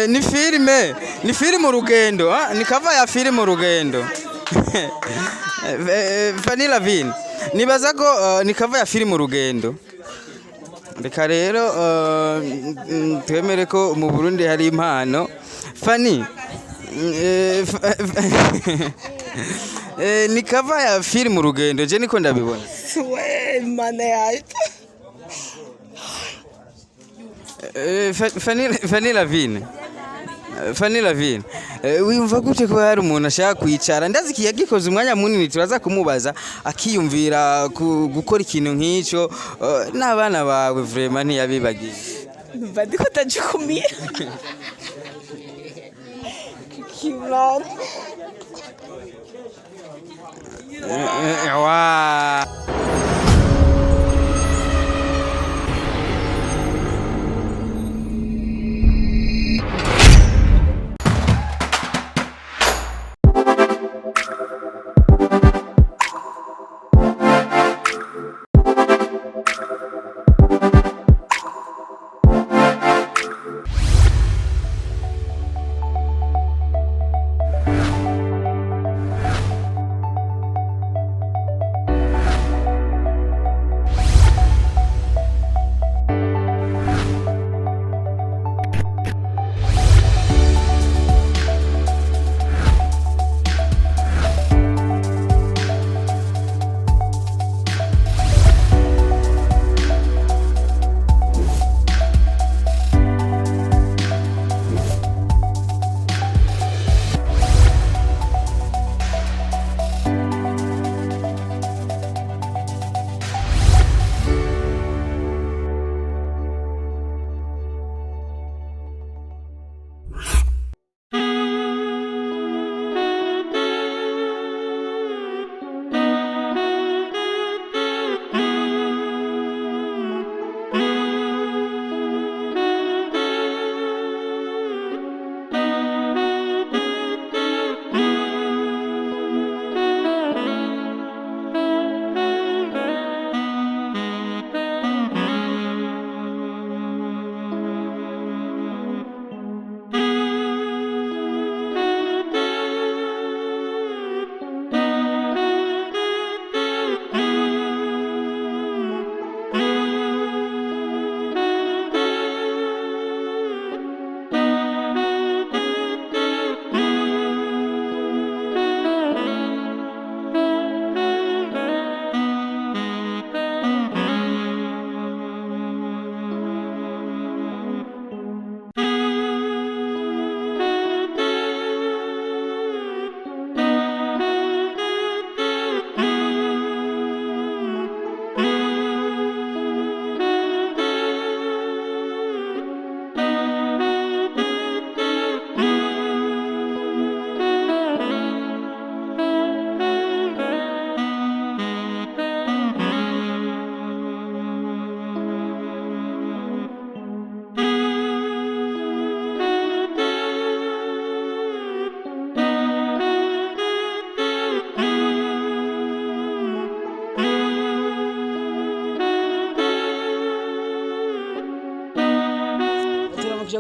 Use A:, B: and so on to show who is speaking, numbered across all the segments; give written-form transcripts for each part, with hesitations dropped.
A: ni filime urugendo, ni cover ya filime urugendo. Fanny Lavine nibaza ko ni cover ya filime urugendo. Reka rero twemere ko mu Burundi hari impano. Fanny ni cover ya filime urugendo, je niko ndabibona.
B: We mane yayo.
A: Fanny Lavine wiyumva gute ko hari umuntu ashaka kwicara ndazi kiyagikoze umwanya munini turaza kumubaza akiyumvira gukora ikintu nk'icyo n'abana bawe vraiment ntiyabibagiye
B: Badiko tajukumira. Kimana.
A: Wa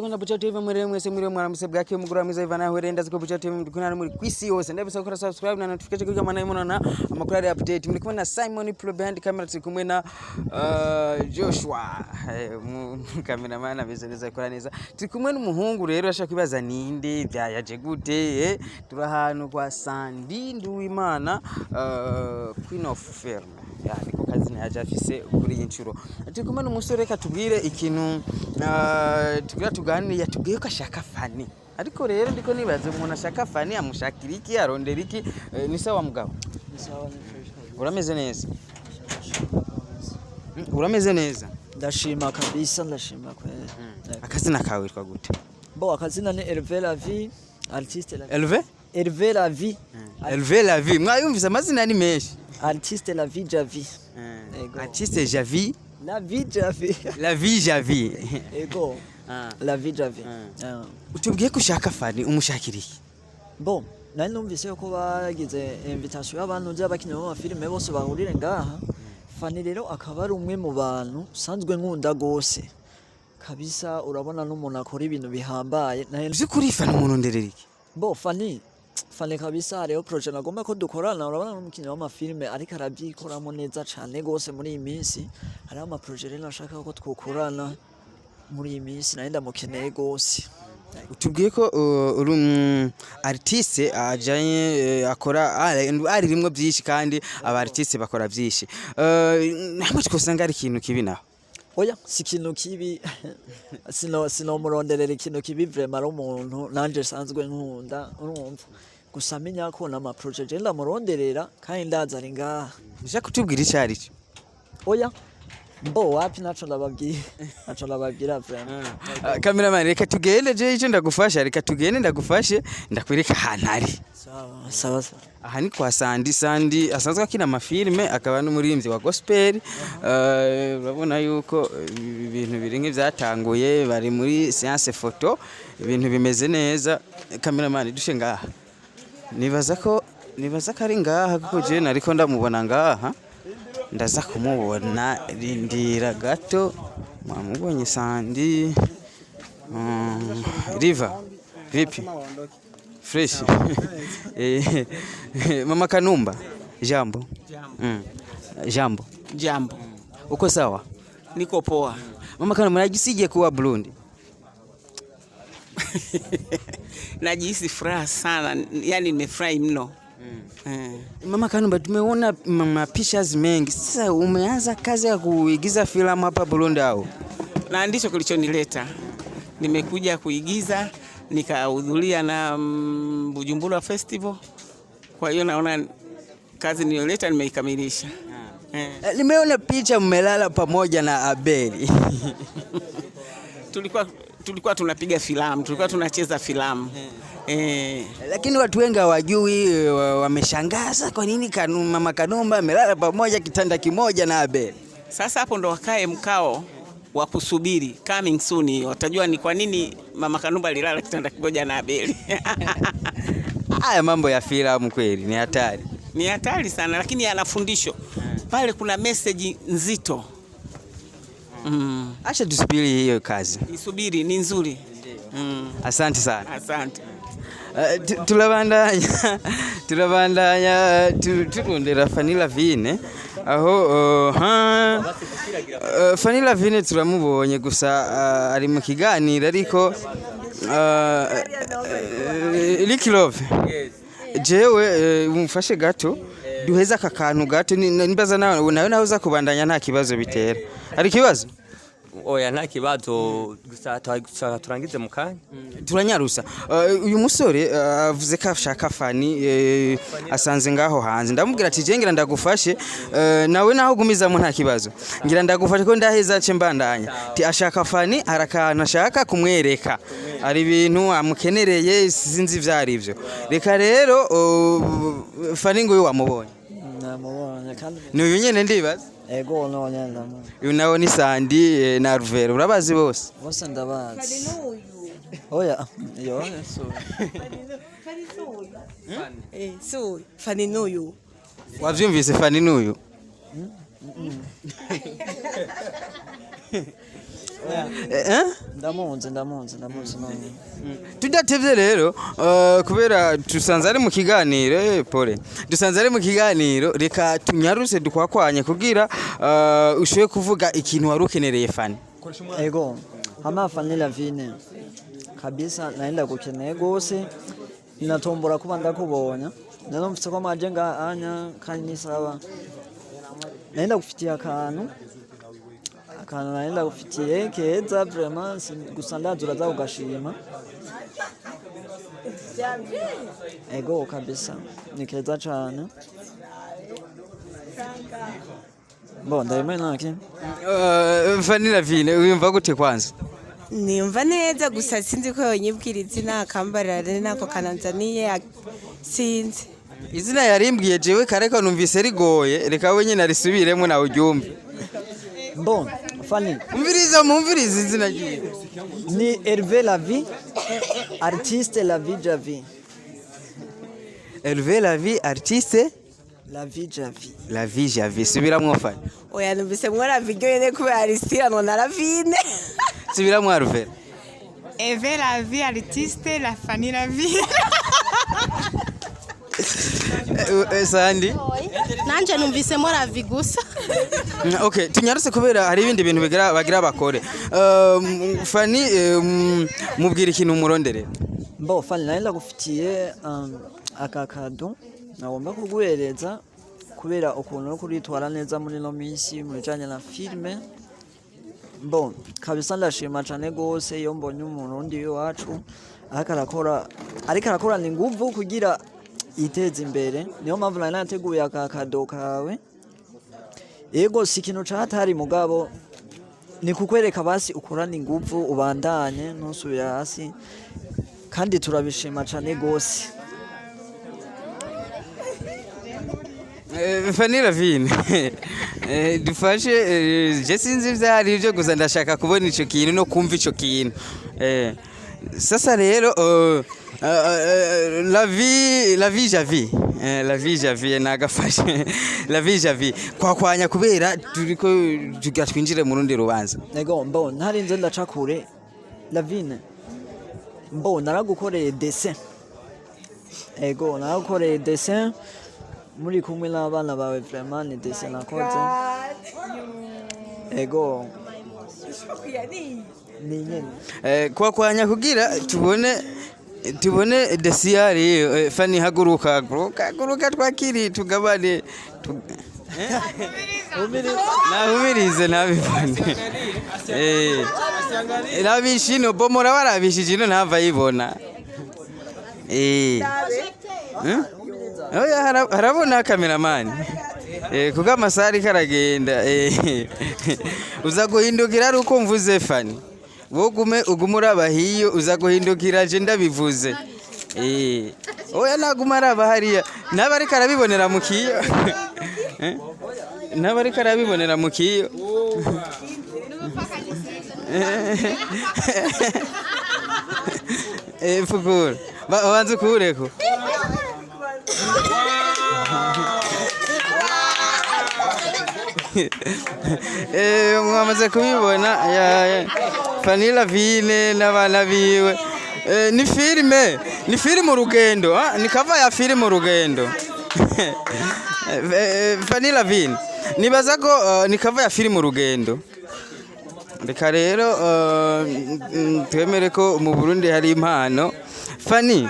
A: Kuna Bucha TV muri mwese muri mwaramuse bwake mugura mwiza Ivana Hwerenda ziko Bucha TV kuna muri kwisi yose ndabisa gukora subscribe na notification kugira mana y'umuntu na amakuru ari update muri kumwe na Simon Pro behind camera turi kumwe na Joshua cameraman abeze neza ikora neza turi kumwe n'umuhungu rero ashaka kwibaza ninde byayaje gute turi ahantu kwa Sandi Nduwimana Queen of Film yani ko kazi yaje afise kuri y'inshuro turi kumwe n'umusore katubwire ikintu tuganire yatubwiye ko ashaka Fanny ariko rero ndiko nibaze umuntu ashaka Fanny amushakira iki arondera iki ni sawa mugabo
B: Ni sawa ni fresh.
A: Urameze neza Urameze neza
B: Ndashima kabisa ndashima kweli.
A: Akazina kawe witwa gute
B: Bo akazina ni Hervé La Vie artiste la
A: Hervé
B: La Vie
A: Hervé La Vie mwayumvise amazina ni menshi
B: artiste La Vie Javi
A: artiste Javi
B: La Vie Javi
A: La Vie Javi
B: ego La Vie Javi
A: utubwiye ko ushaka Fanny umushakira iki
B: Bon nari numvise ko bagize invitation y'abantu by'abakinnyi ba filime bose bahurire ngaha Fanny rero akaba ari umwe mu bantu sanzwe nkunda gose kabisa urabona n'umuntu akora ibintu bihambaye
A: by'ukuri Fani umuntu ndereriki
B: bo Fani kabisa rero projet nagomba ko dukorana urabona n'umukinnyi w'amafilme ariko arabyikoramo neza cyane gose muri iyi minsi hari ama projet rero nashaka ko twokorana muri iyi minsi naenda mukeneye gose
A: utubwiye ko uri artiste ajanye akora ari rimwe byinshi kandi aba artiste bakora byinshi ntabwo twosanga ari ikintu kibi naho
B: oya si ikintu kibi sino muronderera ikintu kibi vraiment ari umuntu nanje sanzwe nkunda urumva gusa menya ko nama project ndamuronderera kandi ndaza ari ngaha
A: ushaka kutubwira icyari cyo
B: oya mbo wapi naco ndababwira vraiment
A: cameraman reka tugende je icyo ndagufasha reka tugende ndagufashe ndakwereka ahantu ari
B: sawa
A: aha ni kwa Sandi asanzwe akina amafilme akaba n'umurimbyi wa gospel urabona yuko ibintu biri nk'ivyatanguye bari muri séance photo ibintu bimeze neza cameraman dushe ngaha nibaza ko ari ngaha kuko je nariko ndamubona ngaha ndaza kumubona rindira gato mwamubonye Sandi River vipi fresh Mama Kanumba jambo uko sawa
C: niko poa
A: Mama Kanumba najisije kuwa Burundi
C: najisi furaha sana yani nimefurahi mno
A: Mama Kanumba tumeona mapisha mengi sasa umeanza kazi ya kuigiza filamu hapa Burundi au
C: na ndicho kilichonileta nimekuja kuigiza nikahudhuria na Bujumbura Festival kwa hiyo naona kazi niliyoleta nimeikamilisha
A: nimeona picha mmelala pamoja na Abeli
C: tulikuwa tunapiga filamu tulikuwa tunacheza filamu
A: lakini watu wengi hawajui wameshangaza kwa nini Mama Kanumba amelala pamoja kitanda kimoja na Abeli
C: sasa hapo ndo wakae mkao wa kusubiri coming soon watajua ni kwa nini Mama Kanumba alilala kitanda kimoja na Abeli
A: haya mambo ya filamu kweli ni hatari sana lakini yana fundisho pale kuna message nzito acha tusubiri hiyo kazi
C: isubiri ni nzuri
A: asante sana
C: asante
A: turabandanya turondera Fani Lavine aho Fani Lavine turamubonye gusa ari mu kiganiro ariko Ricky Love jewe umufashe gato duheza aka kantu gato nimbaza nawe uza kubandanya nta kibazo bitera ari kibazo
D: oya nta kibazo gusa turangize mu kanya
A: turanyarusa uyu musore avuze ko ashaka Fani asanze ngaho hanze ndamubwira ati je ngira ndagufashe nawe naho gumizamo nta kibazo ngira ndagufashe ko ndaheza ce mbandanya ati ashaka Fani arakana ashaka kumwereka ari ibintu amukenereye sinzi vyari ivyo reka rero Fani ngo wamubonye
B: namubonye kandi
A: ni uyu nyene ndibaza
B: ego none ndamu
A: uyu nawe ni Sandi na Ruvero urabazi bose
B: ndabazi oya yo
E: so Fani n'uyu
A: wavyumvise Fani n'uyu
B: ndamunze
A: tudatevye rero kubera tusanze ari mu kiganiro pole dusanze ari mu kiganiro reka tunyaruse dukwakwanye kugira ushoye kuvuga ikintu wari ukenereye Fani
B: ego ama Fani Lavine kabisa naenda gukeneye gose ninatombora kuba ndakubonye nano mfite ko majenga anya kandi nisaba naenda kufitia akantu naenda kufitiye keza vraiment gusa ndazura za ugashima ego kabisa ni keza cyane bon ndabimena naki
A: Fani Lavine uyumva gute kwanza
E: nimva neza gusa sinzi ko yonyibwira izina akambarira nako kananzaniye sinzi
A: izina yarimbwiye jewe kareka numvise rigoye reka we nyine arisubiremo nawe uryumve
B: bon Fani
A: mumviriza izina ryiwe
B: ni Hervé Lavie artiste Lavie Javi
A: Hervé Lavie artiste
B: Lavie Javi
A: subiramwo Fani
E: oya numvise mwora video yene kubera arisiranwa na Lavine
A: subiramo Arvera.
F: Eve la vie artiste, la Fanny la vie.
A: Sandi
G: nanje numvisemo ravi gusa.
A: Okay, tunyaruse kubera hari ibindi bintu bagira bakore. Fanny mubwira ikintu umurondere.
B: Mbo Fanny naenda gufitiye akakado nagomba kuguhereza kubera ukuntu no kuritwara neza muri no minsi mu bijanye na filme. Mbo kabisa ndashima cyane gose iyo mbonye umuntu undi wacu ariko arakorana inguvu kugira iteze imbere. Niyo mpamvu nari nateguye akakado kawe. Yego si ikintu catari mugabo ni kukwereka basi ukorana inguvu ubandanye ntusubira hasi kandi turabishima cyane gose.
A: Fanny Lavine dufashe je sinzi vyari byo gusa ndashaka kubona ico kintu no kumva ico kintu. Sasa rero la vie javi nagafashe la vie javi kwakwanya kubera turiko twinjire mu rundi rubanza.
B: Nego mbo ntarinze ndacakure Lavine mbo naragukoreye dessin. Ego naragukoreye dessin muri kumwe n'abana bawe vraiment ni dessin nakoze. Ego
A: kwakwanya kugira tubone desiyari. Fanny haguruka twakiri tugabane nahumirize nabibone. Nabishino bomora barabishije ntava yibona. Oya harabona cameraman kuga masari karagenda. Uza guhindukira ari uko mvuze Fanny wogume ugumura hiyo uza guhindukira je ndabivuze. Oya naguma araba hariya nabari karabibonera mu kiyo. Nabari karabibonera mu kiyo. Fukura banze kureko. Mwamaze kubibona Fanny Lavine n'abana biwe. Ni filime urugendo, ni cover ya filime urugendo. Fanny Lavine nibaza ko ni cover ya filime urugendo. Reka rero twemere ko mu Burundi hari impano. Fanny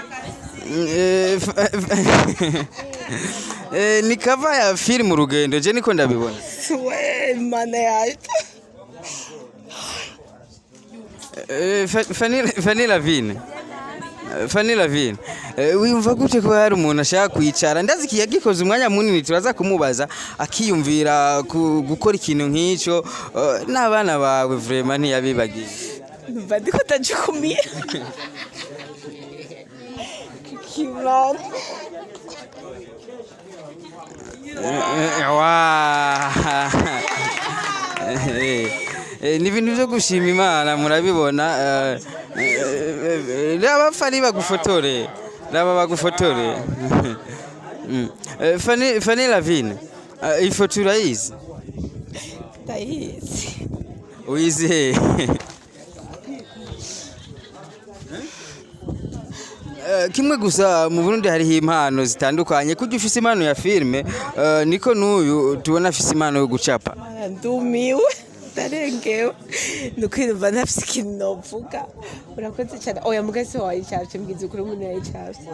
A: ni cover ya filime urugendo je niko ndabibona.
E: We mana yaje.
A: Fanny Lavine wiyumva gute ko hari umuntu ashaka kwicara ndazi kiyagikoze umwanya munini turaza kumubaza akiyumvira gukora ikintu nk'icyo n'abana bawe vraiment ntiyabibagiye.
E: Ndiko tajukumia. Kimana.
A: Ni ibintu byo gushima Imana murabibona. Raba Fanny bagufotore. Fanny Lavine ifoto urayizi?
E: Ndayizi.
A: Uyizi? Kimwe gusa mu Burundi hari impano zitandukanye kujya ufise impano ya filme niko n'uyu tubona afise impano yo gucapa.
E: Ndumiwe ndarengewe nukwirumva ntafise ikintu novuga. Urakoze cyane. Oya mugase wayicapye mbwiza ukuri umuntu yayicapye.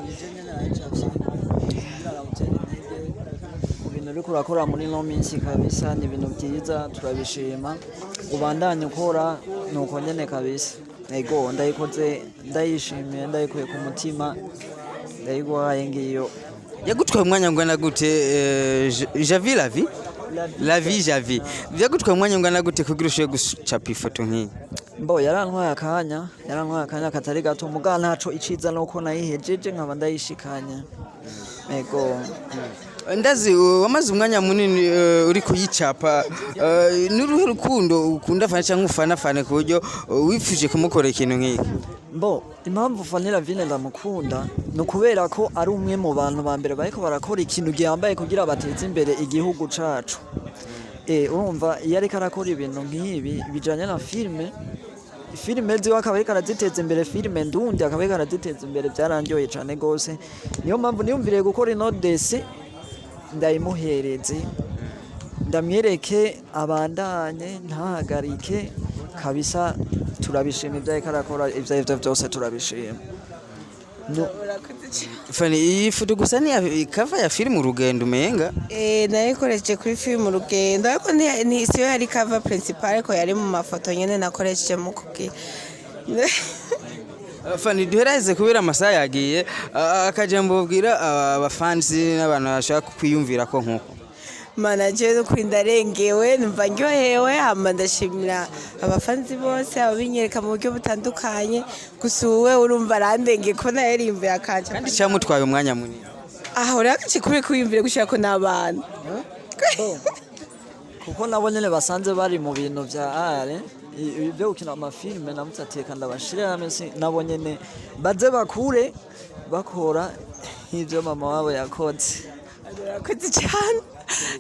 B: Ibintu uri kurakora muri no minsi kabisa ni ibintu byiza turabishima. Ubandanye ukora nuko nyene kabisa. Ego ndayikoze ndayishimiye ndayikuye ku mutima ndayiguhaye ngiyo.
A: Yagutwaye umwanya ngana gute Javi la vie Javi byagutwaye umwanya ngana gute kugira ushoye gucapa ifoto nk'iyi?
B: Mbo yarantwaye akanya katari gato mugana ntaco iciza nuko nayihejeje nkaba ndayishikanya. Ego
A: ndazi wamaze umwanya munini uri kuyicapa n'uruhe rukundo ukunda Fanny cyangwa ufana Fanny ku buryo wifuje kumukora ikintu nk'iki?
B: Mbo impamvu Fanny Lavine ndamukunda no kubera ko ari umwe mu bantu ba mbere bariko barakora ikintu gihambaye kugira bateze imbere igihugu cacu. Urumva iyo ariko arakora ibintu nk'ibi bijanye na filme filime ziwe akaba ariko araziteza imbere, filime ndundi akaba ariko araziteza imbere, byarangiye cyane gose. Niyo mpamvu niyumviriye gukora ino desi ndayimuhereze, ndamwereke abandanye ntahagarike kabisa. Turabishima ibyo ariko arakora, ibyo byose turabishima.
A: Fani, iyi foto gusa ni cover ya film Urugendo umenga?
E: Nayikoresheje kuri film Urugendo, ariko ni siyo yari cover principal, ariko yari mu mafoto nyene nakoresheje mu kubwira.
A: Fani, duhereze kubera amasaha yagiye, akajambo bwira abafans n'abantu bashaka kwiyumvira ko nkuko.
E: Manager no kwindarengewe, numva ndyohewe, hama ndashimira abafanzi bose ababinyereka mu buryo butandukanye. Gusuwe urumva arandenge ko nayerimbuye akanje
A: kandi cyamutwaye umwanya munini.
E: Uri akaci kuri kwiyumvira gushaka ko n'abantu
B: kuko nabo nyene basanze bari mu bintu vya art, ibyo gukina amafilme namutateka ndabashirira amese, nabo nyene baze bakure bakora nk'ivyo mama wabo yakoze.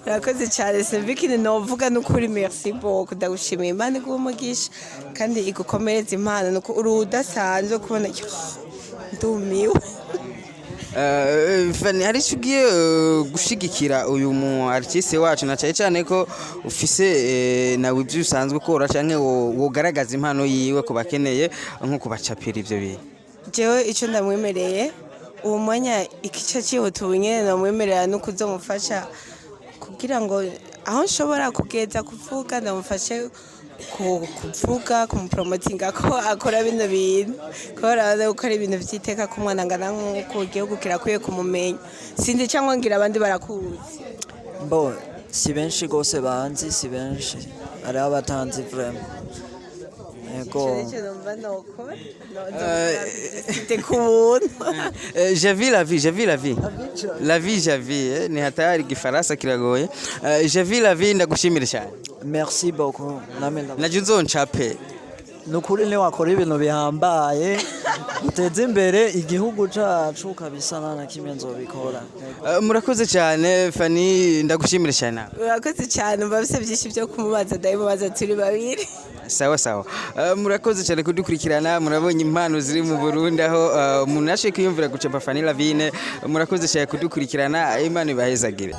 B: Urakoze cyane Seviki, novuga n'ukuri merci beaucoup, ndagushimiye Imana igumugisha kandi igukomereza impano, nuko uri udasanzwe kubona ndumiwe.
A: Fani, hari ugiye gushigikira uyu mu artiste wacu, na cyane ko ufise nawe ibyo usanzwe ukora canke wogaragaza impano yiwe ku bakeneye nko kubacapira ivyo bintu?
E: Jewe ico ndamwemereye uwo mwanya ikice cyihutubunye namwemerera no kuzomufasha kugira ngo aho nshobora kugeza kuvuga ndamufashe kuvuga kumupromotinga ko akora bino bintu, ko gukora ibintu byiteka ku mwana ngana nk'uko igihugu kirakwiye kumumenya. Sindi cyangwa ngira abandi barakuzi
B: Bo si benshi gose banzi, si benshi ari abatanzi vraiment.
A: J'ai vu la vie. La vie, ni hatari Gifaransa kiragoye. J'ai vu la vie, ndagushimira cyane.
B: Merci beaucoup.
A: Naje nzoncape.
B: Nukuri ne wakora ibintu bihambaye uteze imbere igihugu cacu kabisa, nana kimwe nzobikora.
A: Murakoze cyane Fani, ndagushimira cyane.
E: Urakoze cyane, mbabise byinshi byo kumubaza, ndayimubaza turi babiri.
A: Sawa. Murakoze cyane kudukurikirana, murabonye impano ziri mu Burundi aho umuntu yashe kwiyumvira gucapa Fani Lavine. Murakoze cyane kudukurikirana, Imana ibahezagire.